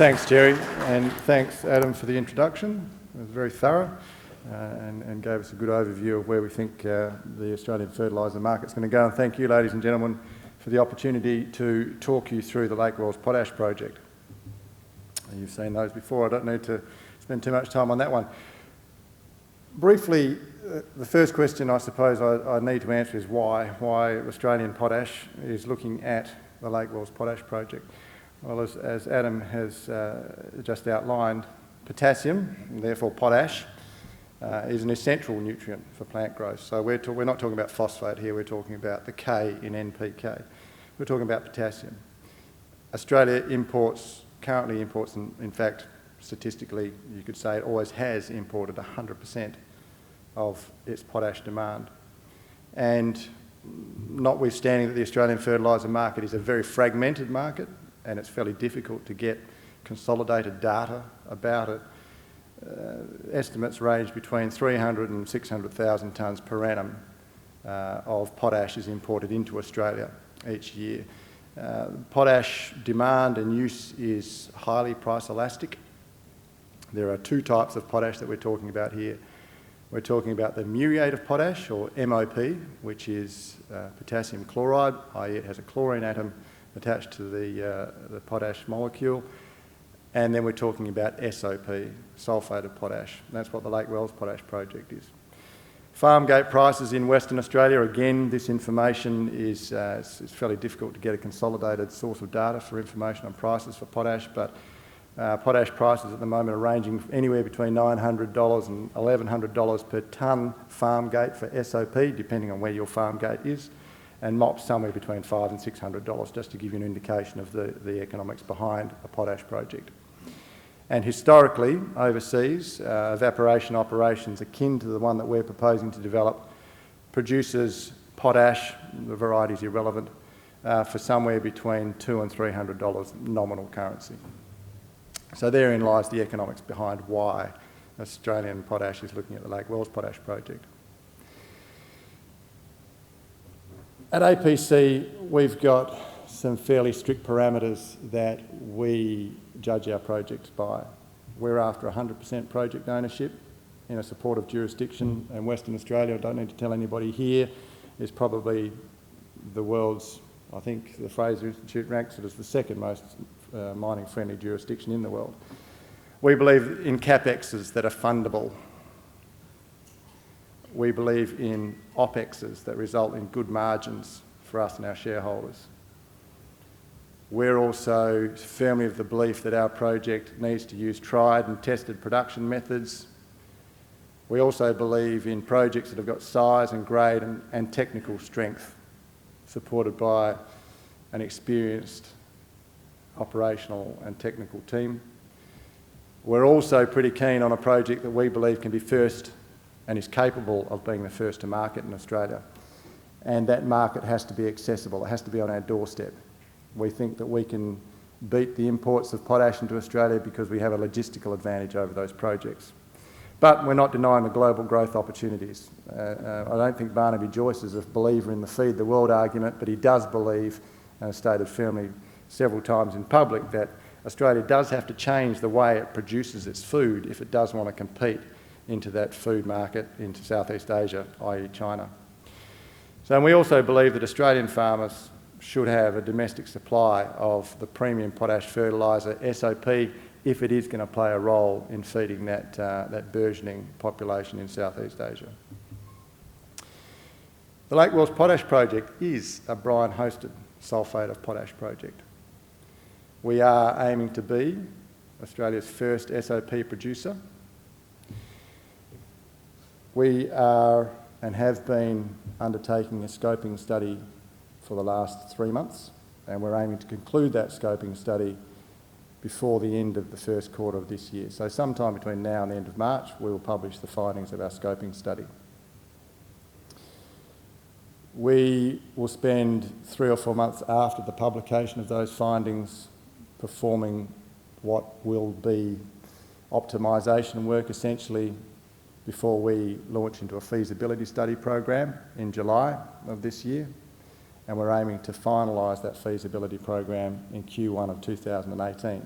Thanks, Jerry, and thanks, Adam, for the introduction. It was very thorough and gave us a good overview of where we think the Australian fertiliser market's going to go. And thank you, ladies and gentlemen, for the opportunity to talk you through the Lake Wells Potash Project. You've seen those before. I don't need to spend too much time on that one. Briefly, the first question I suppose I need to answer is why Australian Potash is looking at the Lake Wells Potash Project. Well, as Adam has just outlined, potassium, and therefore potash, is an essential nutrient for plant growth. So we're not talking about phosphate here, we're talking about the K in NPK. We're talking about potassium. Australia currently imports, and in fact, statistically, you could say it always has imported 100% of its potash demand. And notwithstanding that the Australian fertiliser market is a very fragmented market, and it's fairly difficult to get consolidated data about it, estimates range between 300 and 600,000 tonnes per annum of potash is imported into Australia each year. Potash demand and use is highly price elastic. There are two types of potash that we're talking about here. We're talking about the muriate of potash, or MOP, which is potassium chloride, i.e. it has a chlorine atom attached to the potash molecule. And then we're talking about SOP, sulphate of potash. And that's what the Lake Wells Potash Project is. Farm gate prices in Western Australia, again, this information is it's fairly difficult to get a consolidated source of data for information on prices for potash, but potash prices at the moment are ranging anywhere between $900 and $1,100 per tonne farm gate for SOP, depending on where your farm gate is, and MOP somewhere between $500 and $600, just to give you an indication of the economics behind a potash project. And historically, overseas, evaporation operations akin to the one that we're proposing to develop produces potash, the variety is irrelevant, for somewhere between $200 and $300 nominal currency. So therein lies the economics behind why Australian Potash is looking at the Lake Wells Potash Project. At APC, we've got some fairly strict parameters that we judge our projects by. We're after 100% project ownership in a supportive jurisdiction, and Western Australia, I don't need to tell anybody here, is probably the world's, I think the Fraser Institute ranks it as the second most mining-friendly jurisdiction in the world. We believe in CapExes that are fundable. We believe in OpExes that result in good margins for us and our shareholders. We're also firmly of the belief that our project needs to use tried and tested production methods. We also believe in projects that have got size and grade and technical strength, supported by an experienced operational and technical team. We're also pretty keen on a project that we believe can be first and is capable of being the first to market in Australia. And that market has to be accessible, it has to be on our doorstep. We think that we can beat the imports of potash into Australia because we have a logistical advantage over those projects. But we're not denying the global growth opportunities. I don't think Barnaby Joyce is a believer in the feed the world argument, but he does believe, and has stated firmly several times in public, that Australia does have to change the way it produces its food if it does want to compete into that food market into Southeast Asia, i.e. China. So we also believe that Australian farmers should have a domestic supply of the premium potash fertiliser, SOP, if it is going to play a role in feeding that burgeoning population in Southeast Asia. The Lake Wells Potash Project is a brine-hosted sulphate of potash project. We are aiming to be Australia's first SOP producer. We are and have been undertaking a scoping study for the last 3 months, and we're aiming to conclude that scoping study before the end of the first quarter of this year. So sometime between now and the end of March, we will publish the findings of our scoping study. We will spend 3 or 4 months after the publication of those findings performing what will be optimisation work, essentially, before we launch into a feasibility study program in July of this year. And we're aiming to finalise that feasibility program in Q1 of 2018.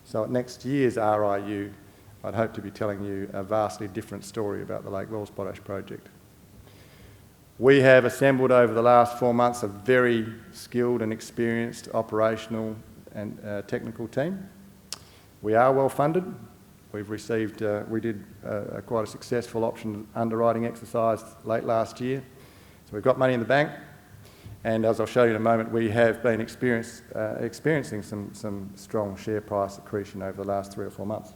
So at next year's RIU, I'd hope to be telling you a vastly different story about the Lake Wells Potash Project. We have assembled over the last 4 months a very skilled and experienced operational and technical team. We are well funded. We've received, we did quite a successful option underwriting exercise late last year. So we've got money in the bank, and as I'll show you in a moment, we have been experiencing some strong share price accretion over the last 3 or 4 months.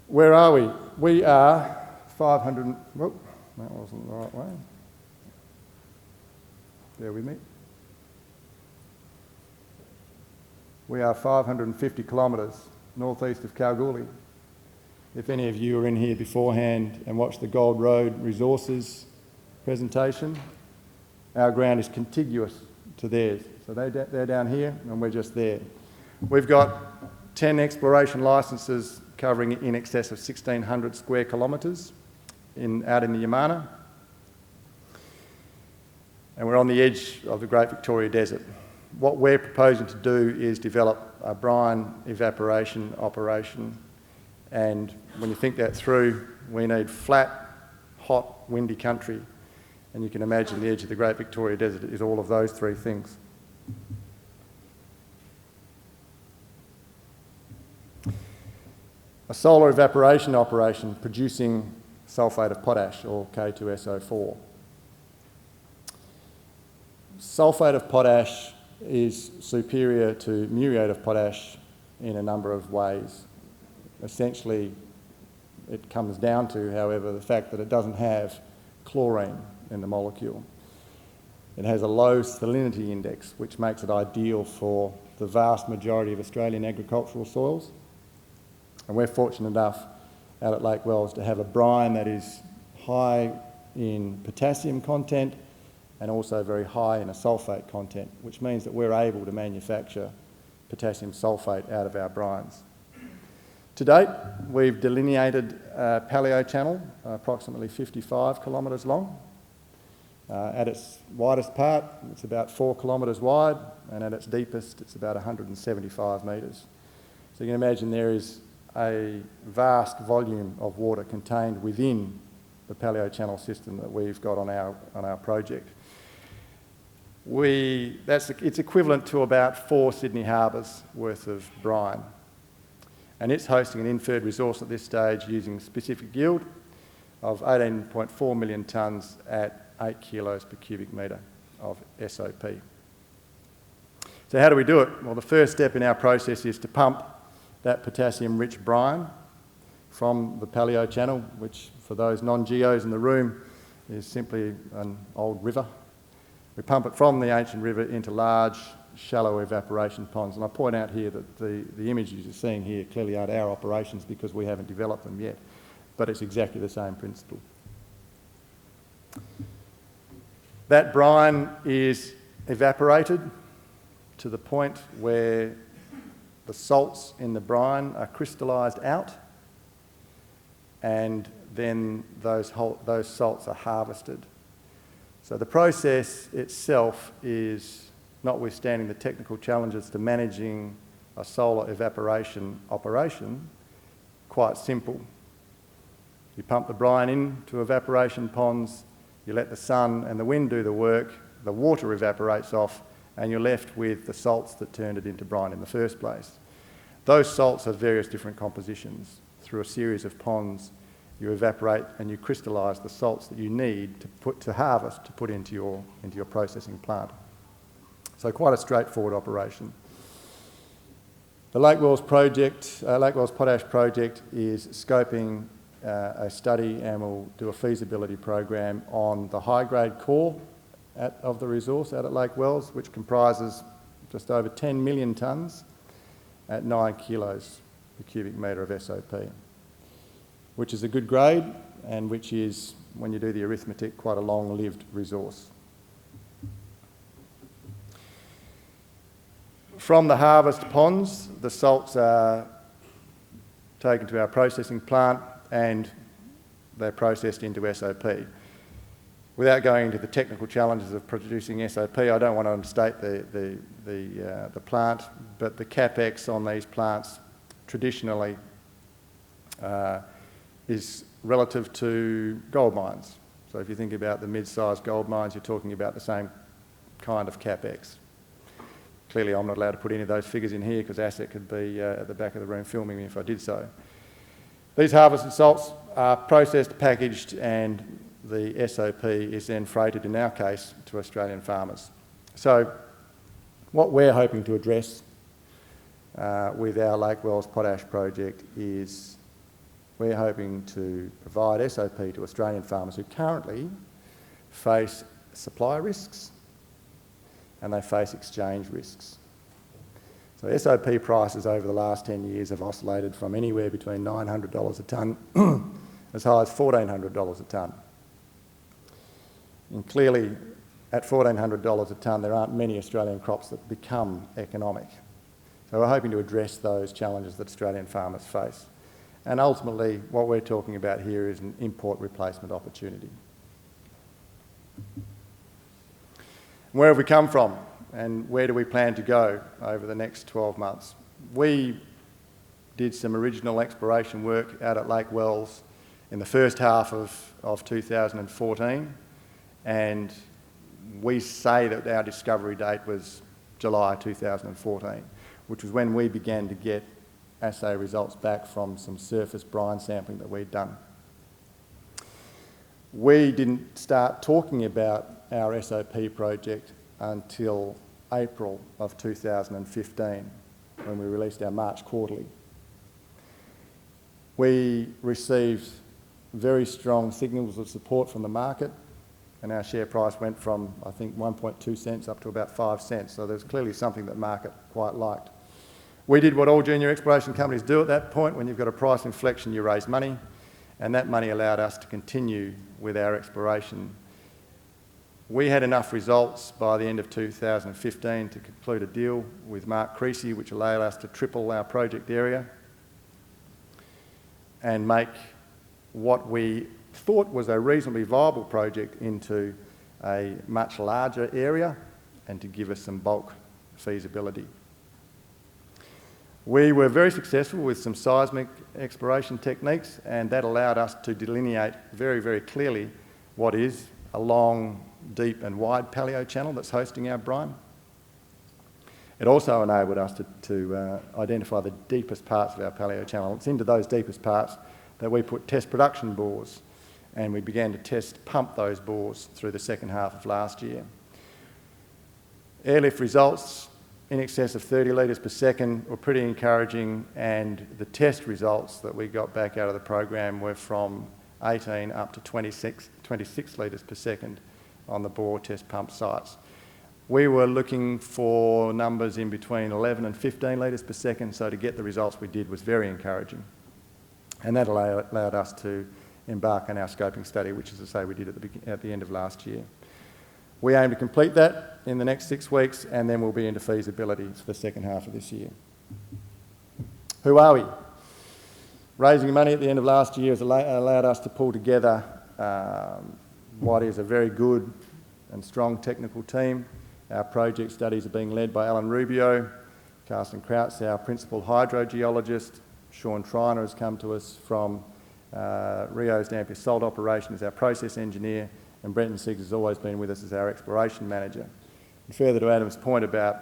Where are we? We are 500, whoop, that wasn't the right way. Bear with me. We are 550 kilometres northeast of Kalgoorlie. If any of you were in here beforehand and watched the Gold Road Resources presentation, our ground is contiguous to theirs. So they're down here and we're just there. We've got 10 exploration licences covering in excess of 1,600 square kilometres out in the Yamana. And we're on the edge of the Great Victoria Desert. What we're proposing to do is develop a brine evaporation operation, and when you think that through, we need flat, hot, windy country, and you can imagine the edge of the Great Victoria Desert is all of those 3 things. A solar evaporation operation producing sulphate of potash, or K2SO4. Sulphate of potash is superior to muriate of potash in a number of ways. Essentially, it comes down to, however, the fact that it doesn't have chlorine in the molecule. It has a low salinity index, which makes it ideal for the vast majority of Australian agricultural soils. And we're fortunate enough out at Lake Wells to have a brine that is high in potassium content and also very high in a sulphate content, which means that we're able to manufacture potassium sulphate out of our brines. To date, we've delineated a paleo channel, approximately 55 kilometres long. At its widest part, it's about 4 kilometres wide, and at its deepest, it's about 175 metres. So you can imagine there is a vast volume of water contained within the paleo channel system that we've got on our project. It's equivalent to about 4 Sydney harbours worth of brine, and it's hosting an inferred resource at this stage using specific yield of 18.4 million tonnes at 8 kilos per cubic metre of SOP. So how do we do it? Well, the first step in our process is to pump that potassium-rich brine from the paleo channel, which for those non-geos in the room is simply an old river. We pump it from the ancient river into large, shallow evaporation ponds. And I point out here that the images you're seeing here clearly aren't our operations because we haven't developed them yet, but it's exactly the same principle. That brine is evaporated to the point where the salts in the brine are crystallised out, and then those salts are harvested. So the process itself is, notwithstanding the technical challenges to managing a solar evaporation operation, quite simple. You pump the brine into evaporation ponds, you let the sun and the wind do the work, the water evaporates off, and you're left with the salts that turned it into brine in the first place. Those salts have various different compositions. Through a series of ponds, you evaporate and you crystallise the salts that you need to harvest to put into your processing plant. So quite a straightforward operation. The Lake Wells Potash Project is scoping a study, and we'll do a feasibility program on the high-grade core of the resource out at Lake Wells, which comprises just over 10 million tonnes at 9 kilos per cubic metre of SOP, which is a good grade and which is, when you do the arithmetic, quite a long-lived resource. From the harvest ponds, the salts are taken to our processing plant and they're processed into SOP. Without going into the technical challenges of producing SOP, I don't want to understate the plant, but the capex on these plants traditionally is relative to gold mines. So if you think about the mid-sized gold mines, you're talking about the same kind of capex. Clearly, I'm not allowed to put any of those figures in here because Asset could be at the back of the room filming me if I did so. These harvested salts are processed, packaged, and the SOP is then freighted, in our case, to Australian farmers. So what we're hoping to address with our Lake Wells Potash project is we're hoping to provide SOP to Australian farmers who currently face supply risks and they face exchange risks. So SOP prices over the last 10 years have oscillated from anywhere between $900 a tonne as high as $1,400 a tonne. And clearly, at $1,400 a tonne, there aren't many Australian crops that become economic. So we're hoping to address those challenges that Australian farmers face. And ultimately, what we're talking about here is an import replacement opportunity. Where have we come from, and where do we plan to go over the next 12 months? We did some original exploration work out at Lake Wells in the first half of 2014, and we say that our discovery date was July 2014, which was when we began to get assay results back from some surface brine sampling that we'd done. We didn't start talking about our SOP project until April of 2015, when we released our March quarterly. We received very strong signals of support from the market, and our share price went from, I think, 1.2 cents up to about 5 cents. So there's clearly something that the market quite liked. We did what all junior exploration companies do at that point. When you've got a price inflection, you raise money, and that money allowed us to continue with our exploration. We had enough results by the end of 2015 to conclude a deal with Mark Creasy, which allowed us to triple our project area and make what we thought was a reasonably viable project into a much larger area and to give us some bulk feasibility. We were very successful with some seismic exploration techniques, and that allowed us to delineate very, very clearly what is a long, deep and wide paleo channel that's hosting our brine. It also enabled us to identify the deepest parts of our paleo channel. It's into those deepest parts that we put test production bores, and we began to test pump those bores through the second half of last year. Airlift results in excess of 30 litres per second were pretty encouraging, and the test results that we got back out of the program were from 18 up to 26 litres per second on the bore test pump sites. We were looking for numbers in between 11 and 15 litres per second, so to get the results we did was very encouraging. And that allowed us to embark on our scoping study, which, as I say, we did at the end of last year. We aim to complete that in the next 6 weeks, and then we'll be into feasibility for the second half of this year. Who are we? Raising money at the end of last year has allowed us to pull together what is a very good and strong technical team. Our project studies are being led by Alan Rubio, Carsten Krautz, our principal hydrogeologist. Sean Triner has come to us from Rio's Dampier Salt operation as our process engineer, and Brenton Siggs has always been with us as our exploration manager. And further to Adam's point about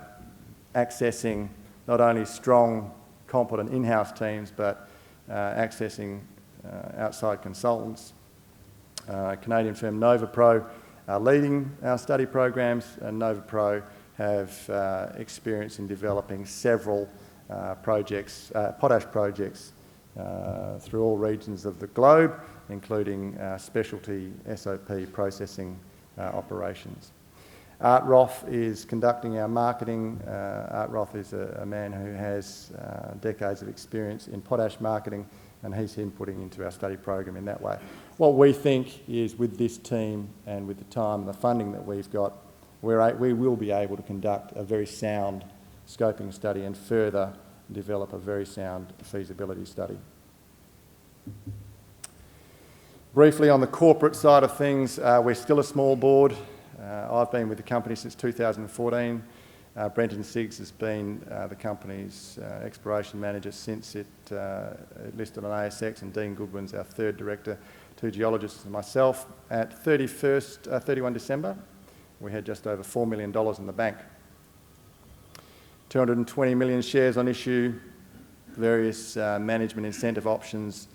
accessing not only strong, competent in-house teams, but accessing outside consultants. Canadian firm NovaPro are leading our study programs, and NovaPro have experience in developing several potash projects through all regions of the globe, including specialty SOP processing operations. Art Roth is conducting our marketing. Art Roth is a man who has decades of experience in potash marketing, and he's inputting into our study program in that way. What we think is, with this team and with the time and the funding that we've got, we will be able to conduct a very sound scoping study and further develop a very sound feasibility study. Briefly on the corporate side of things, we're still a small board. I've been with the company since 2014. Brenton Siggs has been the company's exploration manager since it listed on ASX, and Dean Goodwin's our third director, two geologists and myself. At 31 December, we had just over $4 million in the bank. 220 million shares on issue, various management incentive options,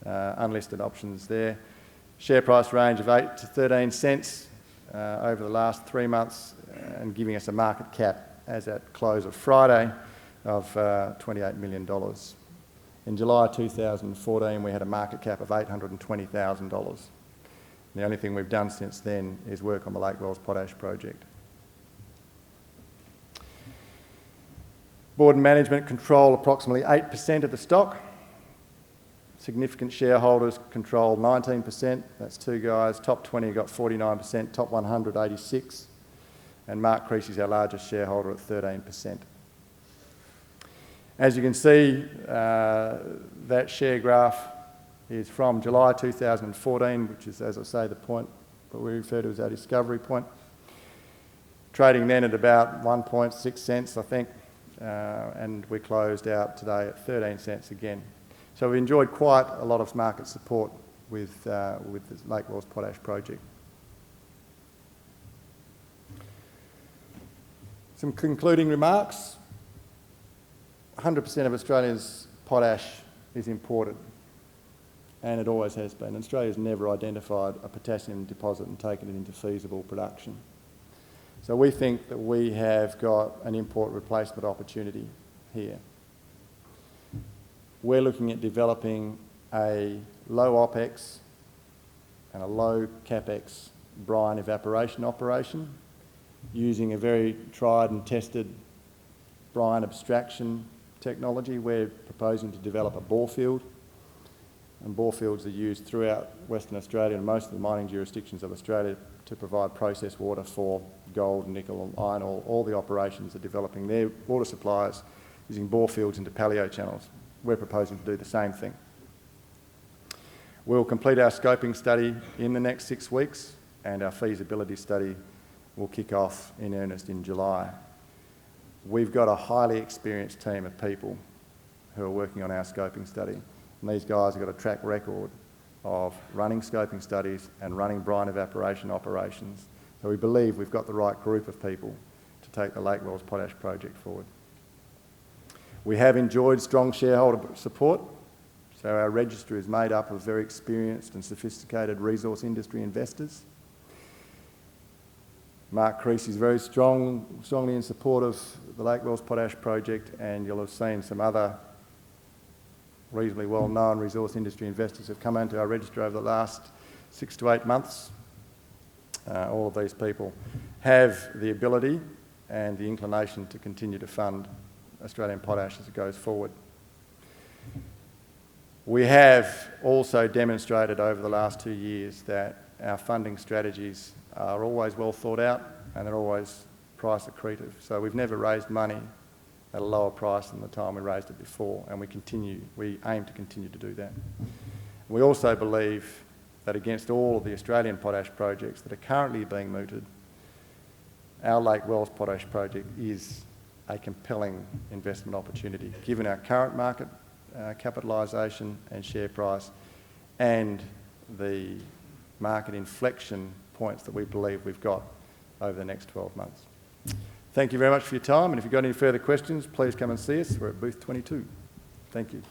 unlisted options there. Share price range of 8 to 13 cents over the last 3 months, and giving us a market cap as at close of Friday of $28 million. In July 2014, we had a market cap of $820,000. The only thing we've done since then is work on the Lake Wells Potash project. Board and management control approximately 8% of the stock. Significant shareholders control 19%, that's two guys. Top 20 got 49%, top 100, 86%. And Mark Creasy's our largest shareholder at 13%. As you can see, that share graph is from July 2014, which is, as I say, the point that we refer to as our discovery point. Trading then at about 1.6 cents, I think, and we closed out today at 13 cents again. So we enjoyed quite a lot of market support with the Lake Wells Potash project. Some concluding remarks. 100% of Australia's potash is imported, and it always has been. Australia's never identified a potassium deposit and taken it into feasible production. So we think that we have got an import replacement opportunity here. We're looking at developing a low OPEX and a low CAPEX brine evaporation operation using a very tried and tested brine abstraction technology. We're proposing to develop a bore field, and bore fields are used throughout Western Australia and most of the mining jurisdictions of Australia to provide processed water for gold, nickel, iron ore. All the operations are developing their water supplies using bore fields into paleo channels. We're proposing to do the same thing. We'll complete our scoping study in the next 6 weeks, and our feasibility study will kick off in earnest in July. We've got a highly experienced team of people who are working on our scoping study, and these guys have got a track record of running scoping studies and running brine evaporation operations. So we believe we've got the right group of people to take the Lake Wells Potash project forward. We have enjoyed strong shareholder support, so our register is made up of very experienced and sophisticated resource industry investors. Mark Creasy is very strongly in support of the Lake Wells Potash project, and you'll have seen some other reasonably well-known resource industry investors have come into our register over the last 6 to 8 months. All of these people have the ability and the inclination to continue to fund Australian potash as it goes forward. We have also demonstrated over the last 2 years that our funding strategies are always well thought out and they're always price accretive. So we've never raised money at a lower price than the time we raised it before, and we aim to continue to do that. We also believe that against all of the Australian potash projects that are currently being mooted, our Lake Wells Potash project is a compelling investment opportunity, given our current market capitalisation and share price and the market inflection points that we believe we've got over the next 12 months. Thank you very much for your time, and if you've got any further questions, please come and see us. We're at booth 22. Thank you.